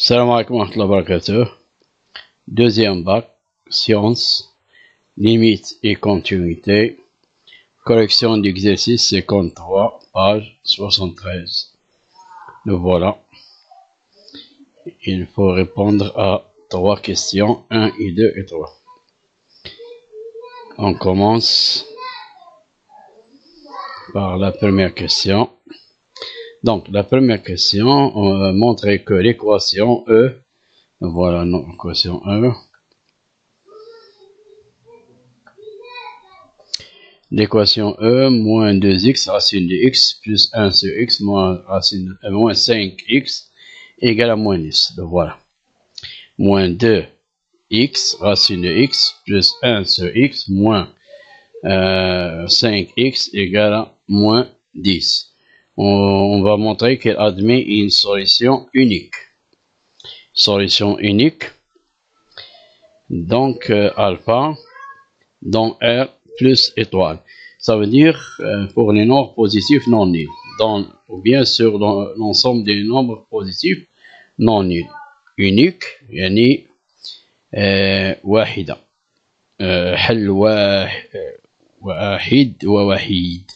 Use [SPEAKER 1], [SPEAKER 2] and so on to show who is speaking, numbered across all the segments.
[SPEAKER 1] Salam alaikum wa rahmatullahi wa barakatuh. Deuxième bac, sciences, limites et continuité, correction d'exercice 53, page 73. Le voilà. Il faut répondre à 3 questions, 1 et 2 et 3. On commence par la première question. Donc, la première question, on va montrer que l'équation E, voilà notre équation E. L'équation E, moins 2x racine de x plus 1 sur x moins 5x égale à moins 10. Donc voilà. Moins 2x racine de x plus 1 sur x moins 5x égale à moins 10. On va montrer qu'elle admet une solution unique. Solution unique. Donc, alpha dans R plus étoile. Ça veut dire pour les nombres positifs non nuls. Ou bien sur l'ensemble des nombres positifs non nuls. Unique, يعني واحدة. حل واحد ووحيد.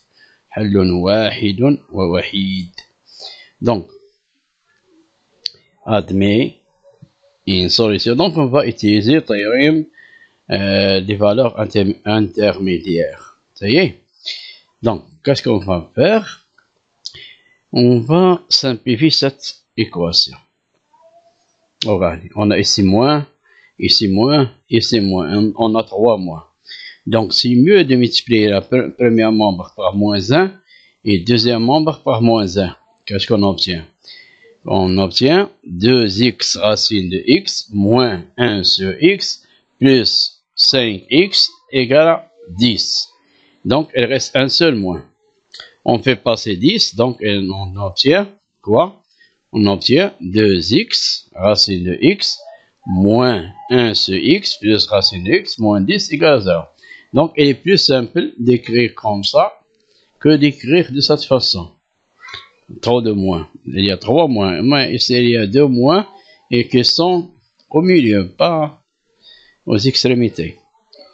[SPEAKER 1] حل واحد ووحيد. Donc, admet une solution. Donc, on va utiliser le théorème des valeurs intermédiaires. Ça y est. Donc, qu'est-ce qu'on va faire? On va simplifier cette équation. Regardez, on a ici moins, ici moins, ici moins. On a 3 moins. Donc, c'est mieux de multiplier la première membre par moins 1 et deuxième membre par moins 1. Qu'est-ce qu'on obtient? On obtient 2x racine de x moins 1 sur x plus 5x égale à 10. Donc, il reste un seul moins. On fait passer 10, donc on obtient quoi? On obtient 2x racine de x moins 1 sur x plus racine de x moins 10 égale à 0. Donc, il est plus simple d'écrire comme ça que d'écrire de cette façon. Trop de moins. Il y a 3 moins. Mais ici, il y a 2 moins et qui sont au milieu, pas aux extrémités.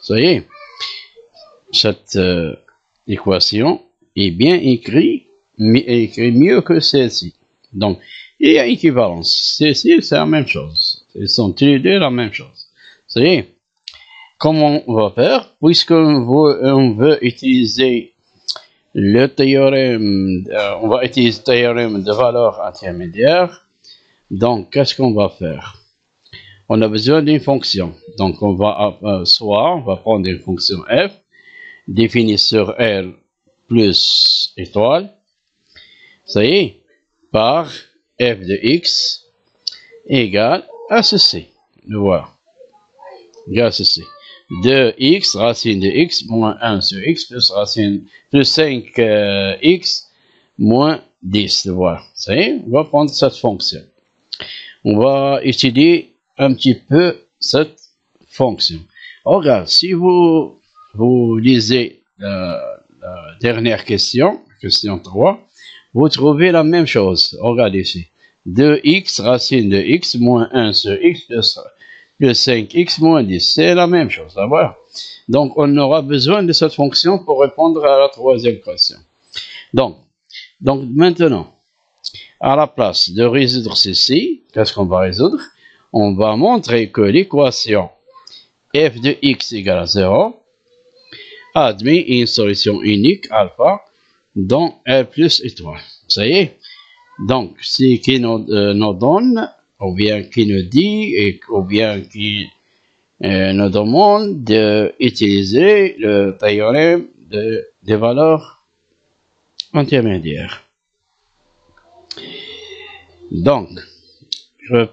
[SPEAKER 1] Ça y est. Cette équation est bien écrite, mieux que celle-ci. Donc, il y a équivalence. Celle-ci, c'est la même chose. Ils sont tous les deux la même chose. Ça y est. Comment on va faire? Puisqu'on veut utiliser le théorème, on va utiliser le théorème de valeur intermédiaire. Donc, qu'est-ce qu'on va faire? On a besoin d'une fonction. Donc, on va prendre une fonction f définie sur R plus étoile. Ça y est, par f de x égale à ceci. Voilà. Égale à ceci. 2x racine de x moins 1 sur x plus 5x moins 10. Voilà. Ça y est, on va prendre cette fonction. On va étudier un petit peu cette fonction. Regarde, si vous lisez la dernière question, question 3, vous trouvez la même chose. Regardez ici. 2x racine de x moins 1 sur x plus 5x moins 10. C'est la même chose. Voilà. Donc, on aura besoin de cette fonction pour répondre à la troisième question. Donc maintenant, à la place de résoudre ceci, qu'est-ce qu'on va résoudre? On va montrer que l'équation f de x égale à 0 admet une solution unique alpha dans R plus étoile. Ça y est. Donc, ce qui nous donne, ou bien qui nous dit, ou bien qui nous demande d'utiliser le théorème des valeurs intermédiaires. Donc,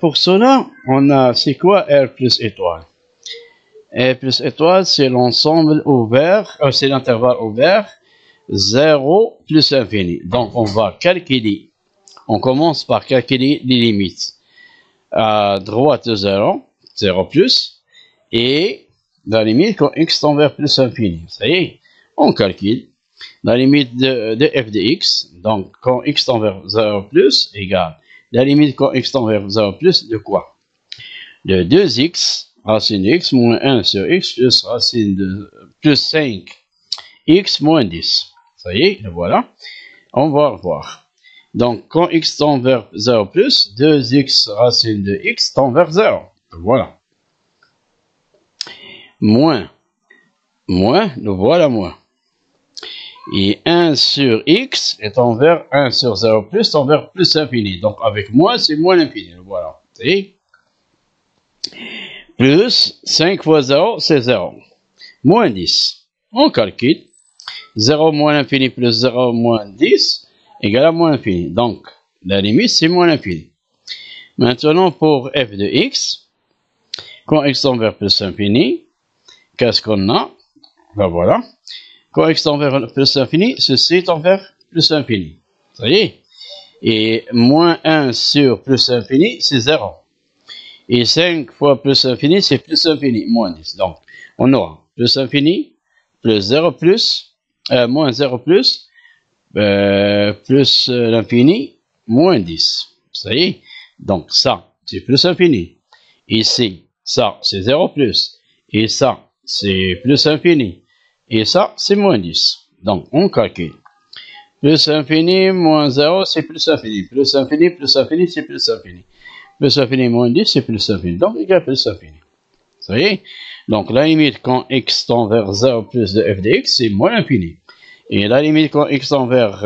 [SPEAKER 1] pour cela, on a, c'est quoi R plus étoile? R plus étoile, c'est l'ensemble ouvert, c'est l'intervalle ouvert, 0 plus infini. Donc, on va calculer, on commence par calculer les limites. À droite de 0, 0 plus, et la limite quand x tend vers plus infini. Ça y est, on calcule la limite de f de x, donc quand x tend vers 0 plus égale la limite quand x tend vers 0 plus de quoi? De 2x, racine de x, moins 1 sur x, plus racine de plus 5x moins 10. Ça y est, le voilà. On va revoir. Donc, quand x tend vers 0 plus, 2x racine de x tend vers 0. Voilà. Moins, nous voilà moins. Et 1 sur x est envers 1 sur 0 plus envers plus infini. Donc avec moins, c'est moins l'infini. Voilà. Et plus 5 fois 0, c'est 0. Moins 10. On calcule. 0 moins l'infini plus 0 moins 10 égale à moins l'infini. Donc la limite, c'est moins l'infini. Maintenant, pour f de x, quand x tend vers plus infini, qu'est-ce qu'on a? Ben voilà. Quand x tend vers plus infini, ceci tend vers plus infini. Ça y est. Et moins 1 sur plus infini, c'est 0. Et 5 fois plus infini, c'est plus infini, moins 10. Donc, on aura plus infini, plus 0 plus, moins 0 plus, plus l'infini, moins 10. Ça y est. Donc, ça, c'est plus infini. Ici, ça, c'est 0 plus. Et ça, c'est plus infini. Et ça, c'est moins 10. Donc, on calcule. Plus infini, moins 0, c'est plus infini. Plus infini, c'est plus infini. Plus infini, moins 10, c'est plus infini. Donc, égal plus infini. Ça y est? Donc, la limite quand x tend vers 0 plus de f de x, c'est moins l'infini. Et la limite quand x tend vers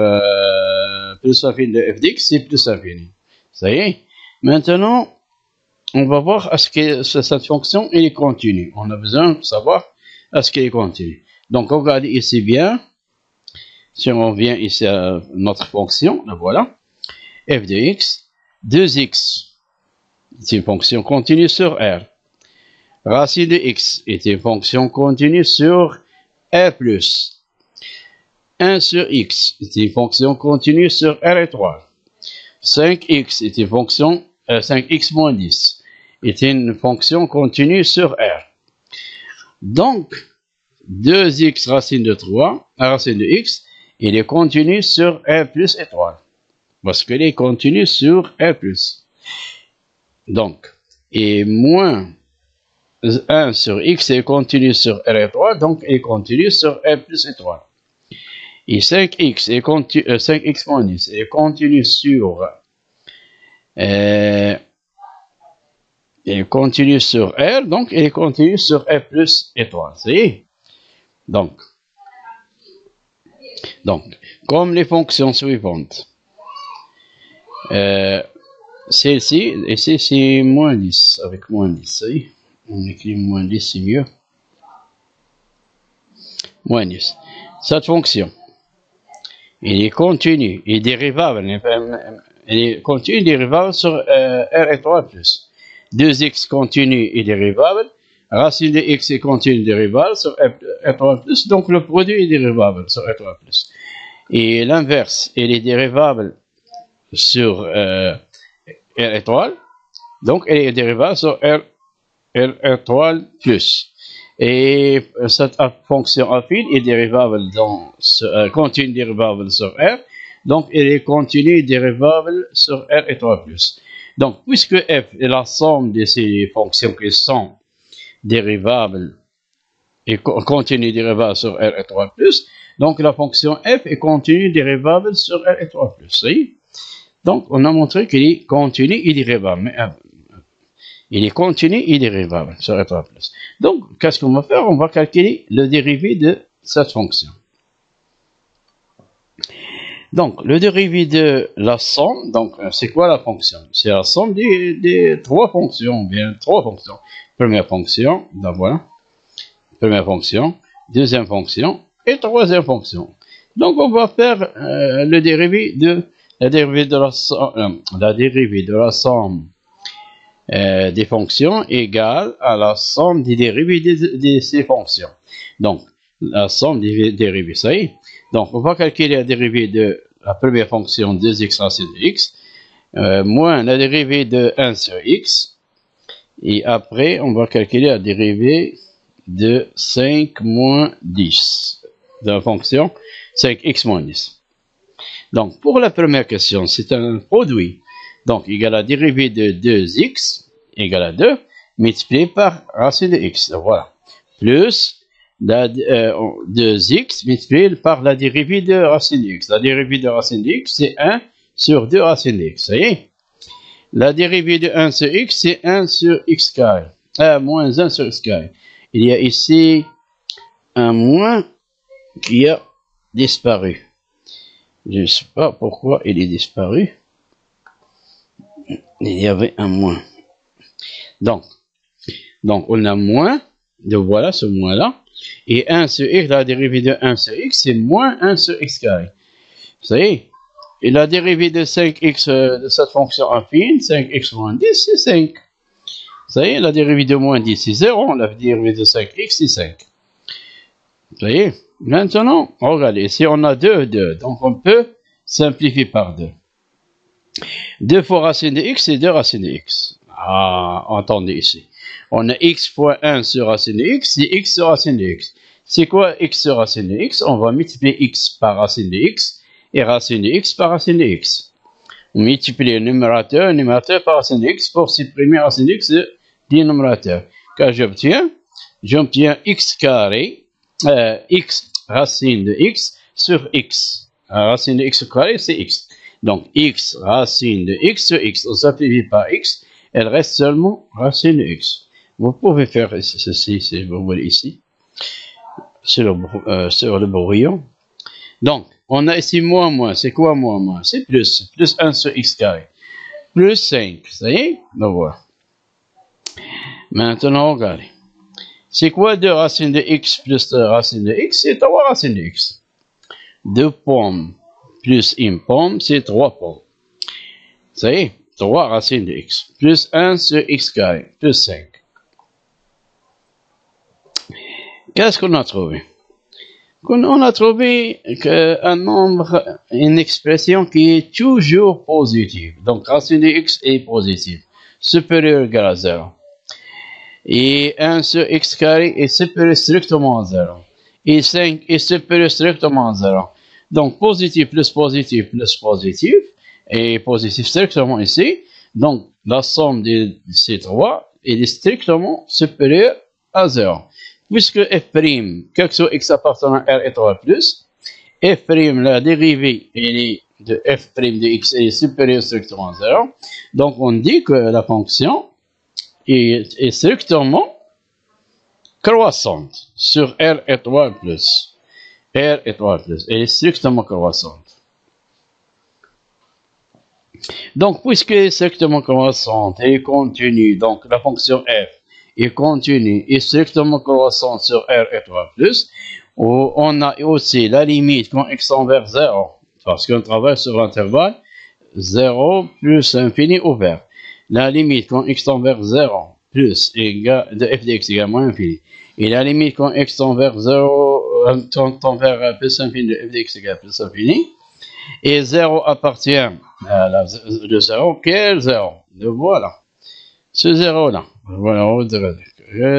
[SPEAKER 1] plus infini de f de x, c'est plus infini. Ça y est? Maintenant, on va voir est-ce que cette fonction elle est continue. On a besoin de savoir est-ce qu'elle est continue. Donc, on regarde ici bien. Si on revient ici à notre fonction, la voilà. F de x, 2x, c'est une fonction continue sur R. Racine de x est une fonction continue sur R+. 1 sur x est une fonction continue sur R étoile. 5x est une fonction, 5x moins 10 est une fonction continue sur R. Donc, 2x racine de 3, racine de x, il est continu sur R plus étoile. Parce qu'il est continu sur R plus. Donc, et moins 1 sur x est continu sur R étoile, donc il est continu sur R plus étoile. Et 5x est continu, 5x moins 10 est continu sur il continue sur R, donc il est continu sur R plus étoile. C'est donc, comme les fonctions suivantes, celle-ci, ici c'est moins 10, avec moins 10, on écrit moins 10, c'est mieux. Moins 10. Cette fonction, elle est continue et dérivable, elle est continue et dérivable sur R étoile plus. 2x continue et dérivable, racine de x est continue et dérivable sur R étoile plus, donc le produit est dérivable sur R étoile plus. Et l'inverse, elle est dérivable sur R étoile, donc elle est dérivable sur R étoile plus. Et cette fonction affine est dérivable continue dérivable sur R, donc elle est continue dérivable sur R étoile plus. Donc, puisque f est la somme de ces fonctions qui sont dérivables et continue dérivable sur R étoile plus, donc la fonction f est continue dérivable sur R étoile plus. Donc, on a montré qu'il est continu et dérivable. Il est continu et dérivable sur R étoile plus. Donc, qu'est-ce qu'on va faire? On va calculer le dérivé de cette fonction. Donc, le dérivé de la somme, donc, c'est quoi la fonction? C'est la somme des trois fonctions, bien, trois fonctions. Première fonction, donc voilà. Première fonction, deuxième fonction et troisième fonction. Donc, on va faire la dérivée de la somme des fonctions égale à la somme des dérivés de ces fonctions. Donc, la somme des dérivés, ça y est. Donc, on va calculer la dérivée de la première fonction 2x racine de x, moins la dérivée de 1 sur x, et après, on va calculer la dérivée de 5 moins 10 de la fonction 5x moins 10. Donc, pour la première question, c'est un produit. Donc, égal à la dérivée de 2x égale à 2 multiplié par racine de x. Voilà. Plus 2x multiplié par la dérivée de racine de x. La dérivée de racine de x, c'est 1 sur 2 racine de x. Ça y est. La dérivée de 1 sur x, c'est 1 sur x carré. Moins 1 sur x carré. Il y a ici un moins qui a disparu. Je ne sais pas pourquoi il est disparu. Il y avait un moins. Donc on a moins, donc voilà ce moins-là. Et 1 sur x, la dérivée de 1 sur x, c'est moins 1 sur x carré. Vous savez? Et la dérivée de 5x de cette fonction affine, 5x moins 10, c'est 5. Vous savez, la dérivée de moins 10, c'est 0. La dérivée de 5x, c'est 5. Vous voyez? Maintenant, regardez, ici on a 2, 2. Donc on peut simplifier par 2. 2 fois racine de x, c'est 2 racine de x. Ah, entendez ici. On a x fois 1 sur racine de x, c'est x sur racine de x. C'est quoi x sur racine de x? On va multiplier x par racine de x et racine de x par racine de x. On multiplie le numérateur par racine de x pour supprimer racine de x du numérateur. Car j'obtiens x carré, x racine de x sur x. Racine de x carré, c'est x. Donc, x racine de x sur x. On simplifie par x. Elle reste seulement racine de x. Vous pouvez faire ceci, si vous voulez, ici. Sur le brouillon. Donc, on a ici moins, moins. C'est quoi moins, moins? C'est plus. Plus 1 sur x carré. Plus 5. Ça y est? Donc, voilà. Maintenant, regardez. C'est quoi 2 racines de x plus racine de x? C'est 3 racines de x. 2 pommes plus une pomme, c'est 3 pommes. Ça y est, 3 racines de x. Plus 1 sur x carré, plus 5. Qu'est-ce qu'on a trouvé? On a trouvé un nombre, une expression qui est toujours positive. Donc, racine de x est positive. Supérieur ou égal à 0. Et 1 sur x carré est supérieur strictement à 0. Et 5 est supérieur strictement à 0. Donc, positif plus positif plus positif, et positif strictement ici. Donc, la somme de ces trois est strictement supérieure à 0. Puisque f', quel que soit x appartenant à R étoile plus, f', la dérivée de f' de x est supérieure strictement à 0. Donc, on dit que la fonction est strictement croissante sur R étoile plus. R étoile plus. Elle est strictement croissante. Donc, puisqu'elle est strictement croissante et continue, donc la fonction f est continue et strictement croissante sur R étoile plus, on a aussi la limite quand x tend vers 0, parce qu'on travaille sur l'intervalle 0 plus infini ouvert. La limite quand x tend vers 0 plus de f de x égale moins infini. Et la limite quand x tend vers 0, tend vers plus infini de f de x égale plus infini. Et 0 appartient à le 0. Quel 0? Le voilà. Ce 0-là. Voilà, le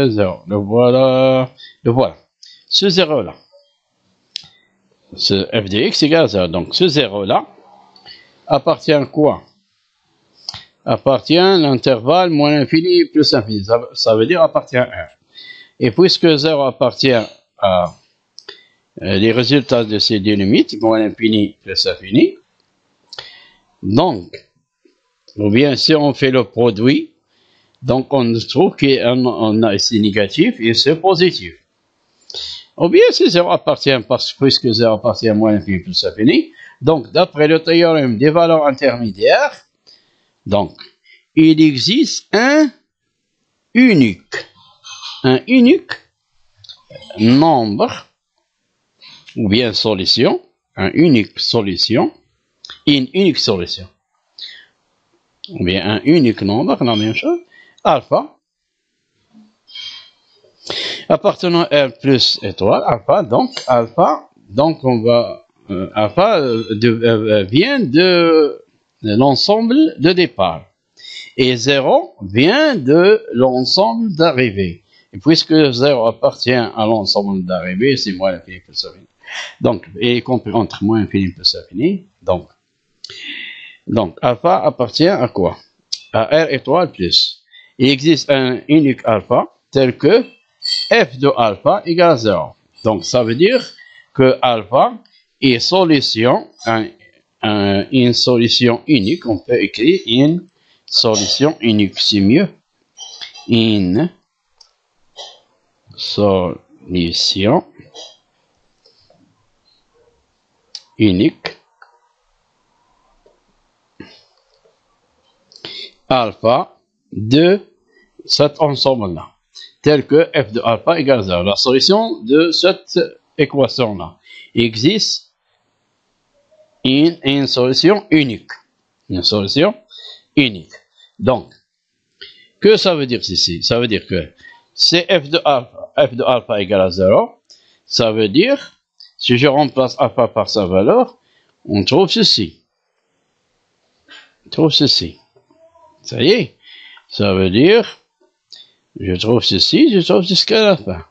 [SPEAKER 1] 0. Le voilà. Le voilà. Ce 0-là. Ce f de x égale 0. Donc, ce 0-là appartient à quoi? Appartient à l'intervalle moins infini plus infini. Ça veut dire appartient à R. Et puisque 0 appartient à les résultats de ces deux limites, moins infini plus infini, donc, ou bien si on fait le produit, donc on trouve qu'on a ici négatif et c'est positif. Ou bien si 0 appartient, puisque 0 appartient à moins infini plus infini, donc d'après le théorème des valeurs intermédiaires, donc, il existe un unique nombre, ou bien solution, une unique solution, ou bien un unique nombre, la même chose, alpha, appartenant à R plus étoile, alpha, donc on va, alpha vient de l'ensemble de départ. Et 0 vient de l'ensemble d'arrivée. Et puisque 0 appartient à l'ensemble d'arrivée, c'est moins infini plus infini. Donc, et compris entre moins infini plus infini. Donc, Donc, alpha appartient à quoi? À R étoile plus. Il existe un unique alpha tel que f de alpha égale 0. Donc, ça veut dire que alpha est solution, une solution unique. On peut écrire une solution unique, c'est mieux. Une solution unique alpha de cet ensemble-là, tel que f de alpha égale 0. La solution de cette équation-là existe une solution unique. Une solution unique. Donc, que ça veut dire ici? Ça veut dire que c'est f de alpha égale à 0. Ça veut dire, si je remplace alpha par sa valeur, on trouve ceci. On trouve ceci. Ça y est. Ça veut dire, je trouve ceci, je trouve jusqu'à la fin.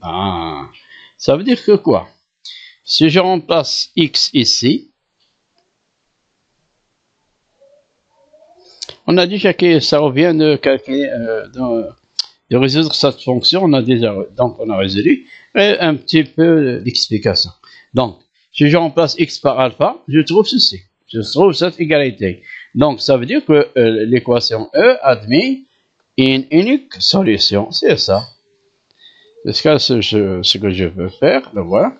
[SPEAKER 1] Ah. Ça veut dire que quoi? Si je remplace x ici, on a déjà que ça revient de calculer, de résoudre cette fonction. On a déjà, donc on a résolu un petit peu l'explication. Donc, si je remplace x par alpha, je trouve ceci. Je trouve cette égalité. Donc, ça veut dire que l'équation E admet une unique solution. C'est ça. C'est ce que je veux faire. Donc, voilà.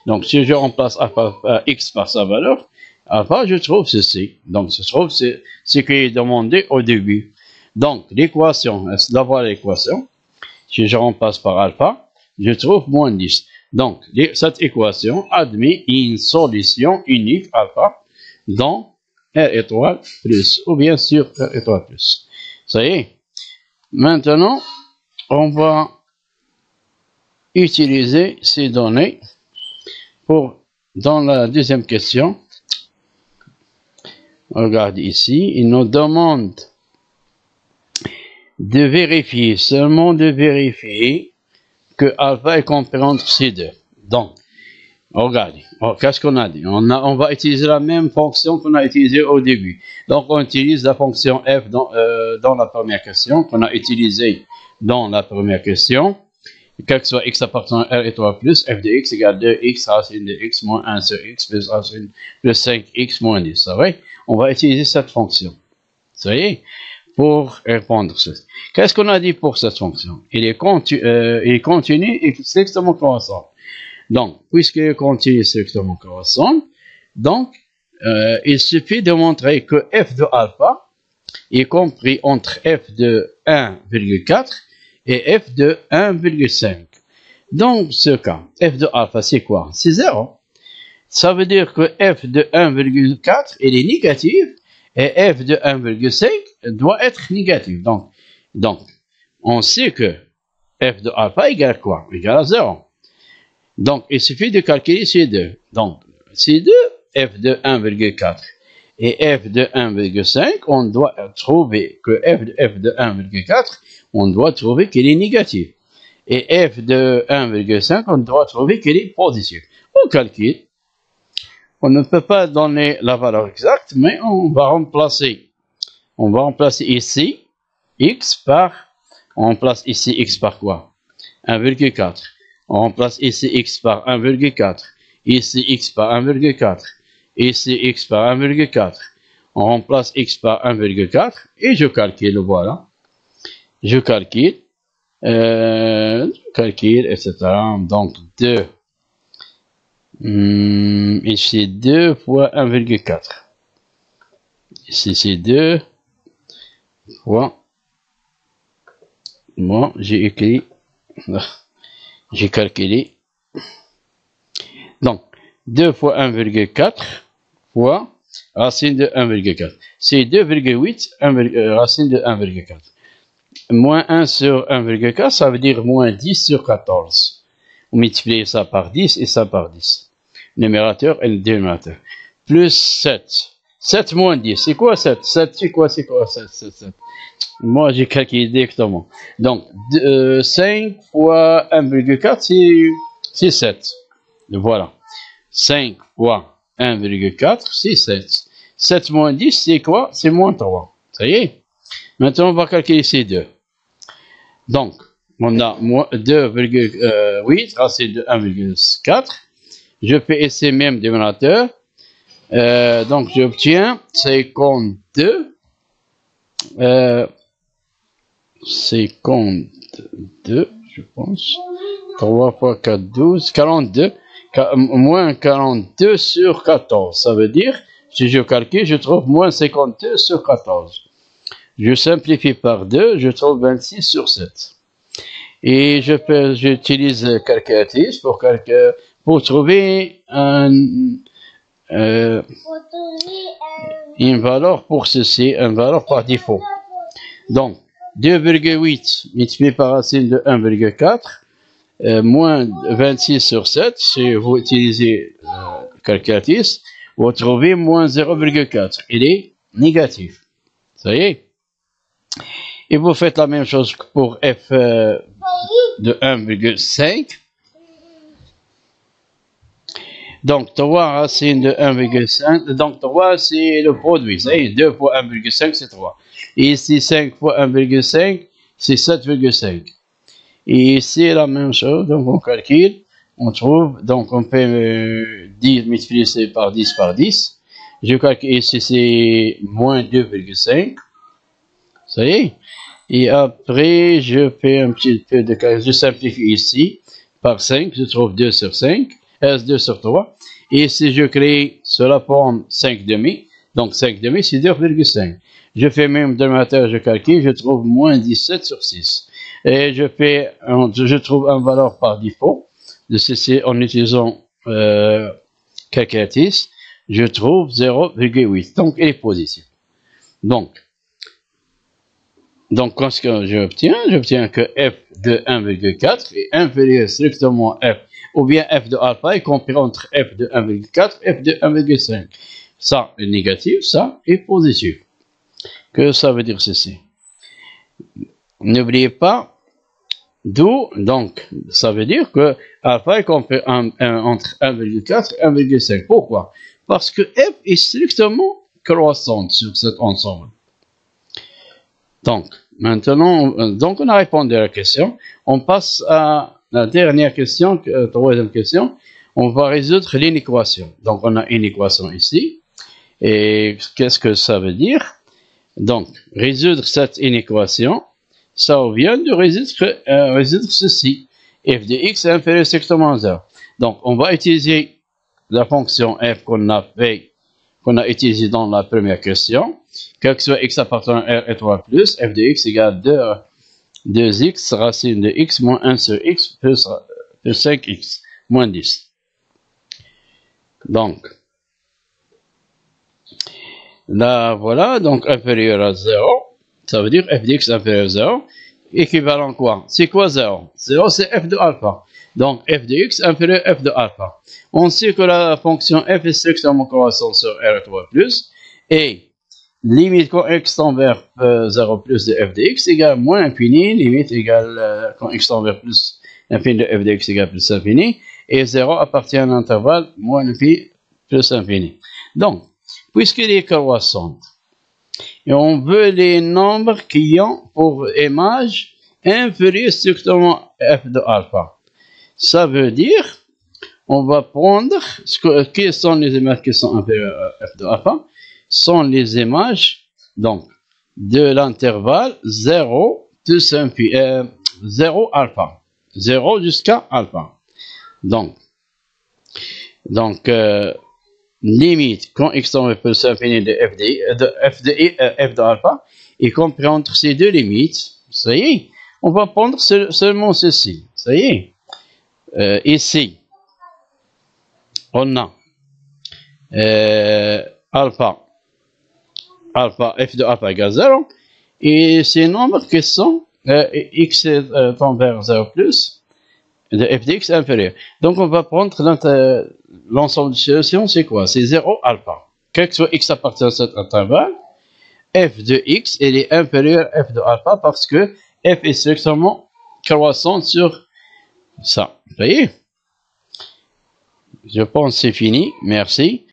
[SPEAKER 1] Donc, si je remplace alpha, x par sa valeur, alpha, je trouve ceci. Donc, je trouve ce qui est demandé au début. Donc, l'équation, d'avoir l'équation, si je remplace par alpha, je trouve moins 10. Donc, cette équation admet une solution unique alpha dans R étoile plus, ou bien sur R étoile plus. Ça y est. Maintenant, on va utiliser ces données pour, dans la deuxième question, regarde ici, il nous demande de vérifier, seulement de vérifier que alpha est compris entre ces deux. Donc, regardez, qu'est-ce qu'on a dit? On va utiliser la même fonction qu'on a utilisée au début. Donc, on utilise la fonction f dans la première question, qu'on a utilisée dans la première question. Quel que soit x appartenant à R étoile plus, f de x égale 2x racine de x moins 1 sur x plus racine de 5x moins 10. Ça va? On va utiliser cette fonction. Ça y est? Pour répondre à ça. Qu'est-ce qu'on a dit pour cette fonction? Il est continu et strictement croissant. Donc, puisqu'il est continu et strictement croissant, donc, il suffit de montrer que f de alpha est compris entre f de 1,4 et f de 1,5. Dans ce cas, f de alpha, c'est quoi? C'est 0. Ça veut dire que f de 1,4, il est négatif, et f de 1,5 doit être négatif. Donc, on sait que f de alpha égale quoi? Égale à 0. Donc, il suffit de calculer ces deux. Donc, ces deux, f de 1,4 et f de 1,5, on doit trouver que f de 1,4, on doit trouver qu'il est négatif. Et f de 1,5, on doit trouver qu'il est positif. On calcule. On ne peut pas donner la valeur exacte, mais on va remplacer ici x par, on remplace ici x par quoi? 1,4. On remplace ici x par 1,4. Ici x par 1,4. Ici x par 1,4. On remplace x par 1,4 et je calcule, voilà. Je calcule, etc. Donc 2. Ici 2 fois 1,4. Ici c'est 2 fois, moi j'ai écrit, j'ai calculé, donc 2 fois 1,4 fois racine de 1,4. C'est 2,8 racine de 1,4. Moins 1 sur 1,4, ça veut dire moins 10 sur 14. On multiplie ça par 10 et ça par 10. Numérateur et le dénominateur. Plus 7. 7 moins 10. C'est quoi 7? 7, c'est quoi 7? Moi, j'ai calculé directement. Donc, 5 fois 1,4, c'est 7. Voilà. 5 fois 1,4, c'est 7. 7 moins 10, c'est quoi? C'est moins 3. Ça y est. Maintenant, on va calculer ces deux. Donc, on a 2,8 racine de 1,4. Je fais essai même dénominateur. Donc, j'obtiens 52. 52, je pense. 3 fois 4, 12, 42. Moins 42 sur 14. Ça veut dire, si je calcule, je trouve moins 52 sur 14. Je simplifie par 2, je trouve 26 sur 7. Et j'utilise le calculatrice pour trouver une valeur pour ceci, une valeur par défaut. Donc, 2,8 multiplié par racine de 1,4 moins 26 sur 7, si vous utilisez calculatrice, vous trouvez moins 0,4. Il est négatif. Ça y est. Et vous faites la même chose pour f de 1,5. Donc, 3 racines de 1,5. Donc, 3, c'est le produit. Ça y est, 2 fois 1,5, c'est 3. Et ici, 5 fois 1,5, c'est 7,5. Et ici, la même chose. Donc, on calcule. On trouve. Donc, on fait 10 multiplié par 10 par 10. Je calcule ici, c'est moins 2,5. Ça y est. Et après, je fais un petit peu de calcul. Je simplifie ici par 5. Je trouve 2 sur 5. 2 sur 3. Et si je crée sur la forme 5 demi, donc 5 demi, c'est 2,5. Je fais même dénominateur, je calcule, je trouve moins 17 sur 6. Et je trouve une valeur par défaut de ceci en utilisant calculatrice. Je trouve 0,8. Donc, il est positif. Donc, qu'est-ce que j'obtiens? J'obtiens que f de 1,4 est inférieur strictement f, ou bien f de alpha est compris entre f de 1,4 et f de 1,5. Ça est négatif, ça est positif. Que ça veut dire ceci? N'oubliez pas, d'où, donc, ça veut dire que alpha est compris entre 1,4 et 1,5. Pourquoi? Parce que f est strictement croissante sur cet ensemble. Donc, maintenant, on a répondu à la question. On passe à la dernière question, troisième question. On va résoudre l'inéquation. Donc, on a une équation ici. Et qu'est-ce que ça veut dire? Donc, résoudre cette inéquation, ça vient de résoudre ceci. F de x est inférieur strictement à 0. Donc, on va utiliser la fonction f qu'on a utilisé dans la première question. Quel que soit x appartenant à R et 3 plus, f de x égale 2x racine de x moins 1 sur x plus 5x moins 10. Donc, là, voilà, donc inférieur à 0, ça veut dire f de x inférieur à 0, équivalent quoi? C'est quoi 0? 0, c'est f de alpha. Donc, f de x inférieur à f de alpha. On sait que la fonction f est strictement croissante sur R et 3 plus, et limite quand x tend vers 0 plus de f de x égale moins infini, limite égale quand x tend vers plus infini de f de x égale plus infini, et 0 appartient à l'intervalle moins infini plus infini. Donc, puisqu'il est croissante, et on veut les nombres qui ont pour image inférieur strictement f de alpha. Ça veut dire, on va prendre, quelles sont les images qui sont inférieures à f de alpha? Sont les images, donc, de l'intervalle 0 plus 0 alpha. 0 jusqu'à alpha. Donc, limite, quand x tend vers plus infini de f de alpha, y compris entre ces deux limites, ça y est, on va prendre seulement ceci. Ça y est. Ici, on a alpha, f de alpha égale 0, et ces nombres qui sont x tend vers 0 plus, de f de x inférieur. Donc, on va prendre l'ensemble de solutions, c'est quoi? C'est 0 alpha. Quel que soit x appartient à cet intervalle, f de x, elle est inférieure à f de alpha parce que f est strictement croissante sur ça. Vous voyez? Je pense que c'est fini. Merci.